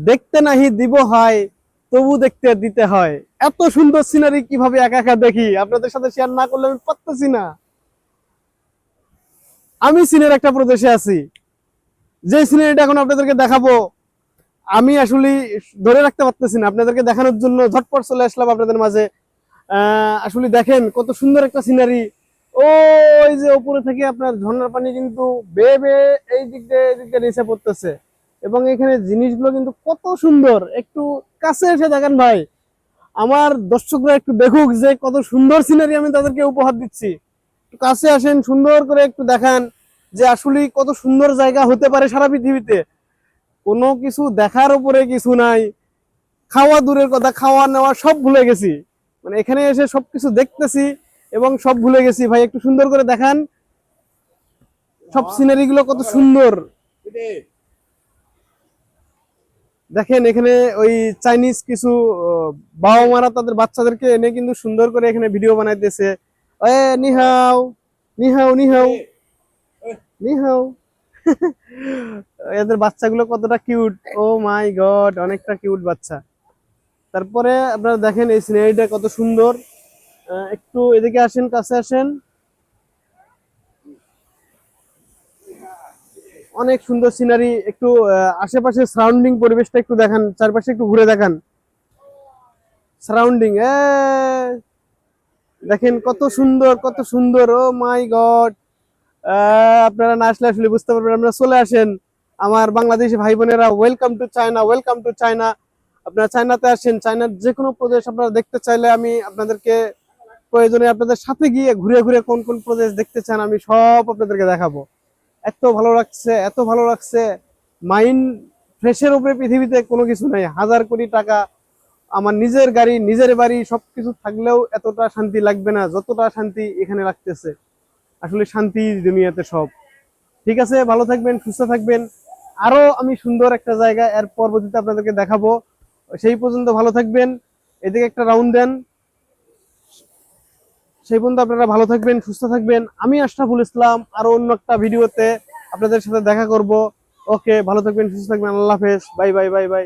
দেখতে নাহি দিব হয়, তবু দেখতে দিতে হয়। এত সুন্দর সিনারি কিভাবে একা একা দেখি, আপনাদের সাথে শেয়ার না করলে আমি পারতেছি না। আমি চীনের একটা প্রদেশে আছি, যে সিনারিটা এখন আপনাদেরকে দেখাবো আমি আসলে ধরে রাখতে পারতেছি না। আপনাদেরকে দেখানোর জন্য ঝটপট চলে আসলাম আপনাদের মাঝে। আসলে দেখেন কত সুন্দর একটা সিনারি। ওই যে উপরে থেকে আপনার ঝর্ণার পানি কিন্তু বেয়ে বেয়ে এই দিক দিয়ে নিচে পড়তেছে, এবং এখানে জিনিসগুলো কিন্তু কত সুন্দর। একটু কাছে এসে দেখেন ভাই, আমার দর্শকরা একটু দেখুক যে কত সুন্দর সিনারি আমি তাদেরকে উপহার দিচ্ছি। একটু কাছে আসেন, সুন্দর করে একটু দেখান যে আসলে কত সুন্দর জায়গা হতে পারে সারা পৃথিবীতে। কোনো কিছু দেখার উপরে কিছু নাই, খাওয়া দূরের কথা, খাওয়া নেওয়া সব ভুলে গেছি। মানে এখানে এসে সবকিছু দেখতেছি এবং সব ভুলে গেছি। ভাই একটু সুন্দর করে দেখান সব সিনারি গুলো কত সুন্দর। দেখেন এখানে ওই চাইনিজ কিছু বাবা মারা তাদের বাচ্চাদেরকে এনে কিন্তু সুন্দর করে এখানে ভিডিও বানাইতেছে। এ নিহাও নিহাও নিহাও নিহাও। এদের বাচ্চাগুলো কতটা কিউট, ও মাই গড, অনেকটা কিউট বাচ্চা। তারপরে আপনারা দেখেন এই সিনারিটা কত সুন্দর। একটু এদিকে আসেন, কাছে আসেন। অনেক সুন্দর সিনারি। একটু আশেপাশে সারাউন্ডিং পরিবেশটা একটু দেখান, চারপাশে একটু ঘুরে দেখান সারাউন্ডিং। দেখেন কত সুন্দর, কত সুন্দর, ও মাই গড। আপনারা না আসলে আসলে বুঝতে পারবেন। আপনারা চলে আসেন আমার বাংলাদেশি ভাই বোনেরা। Welcome to China, welcome to China. আপনারা চায়নাতে আসেন, চায়নার যে কোনো প্রদেশ আপনারা দেখতে চাইলে আমি আপনাদেরকে প্রয়োজনে আপনাদের সাথে গিয়ে ঘুরে ঘুরে কোন কোন প্রদেশ দেখতে চান আমি সব আপনাদেরকে দেখাবো। এত ভালো লাগছে, এত ভালো লাগছে। মাইন্ড ফ্রেশের উপরে পৃথিবীতে কোনো কিছু নাই। 1000 কোটি টাকা, আমার নিজের গাড়ি, নিজের বাড়ি, সবকিছু থাকলেও এতটা শান্তি লাগবে না যতটা শান্তি এখানে লাগতেছে। আসলে শান্তি দুনিয়াতে সব। ঠিক আছে, ভালো থাকবেন, সুস্থ থাকবেন। আরো আমি সুন্দর একটা জায়গা এর পরবর্তীতে আপনাদেরকে দেখাবো। সেই পর্যন্ত ভালো থাকবেন। এদিকে একটা রাউন্ড দেন। সেই পর্যন্ত আপনারা ভালো থাকবেন, সুস্থ থাকবেন। আমি আশরাফুল ইসলাম, আরো অন্য একটা ভিডিওতে আপনাদের সাথে দেখা করব। ওকে, ভালো থাকবেন, সুস্থ থাকবেন। আল্লাহ হাফেজ, বাই বাই বাই বাই।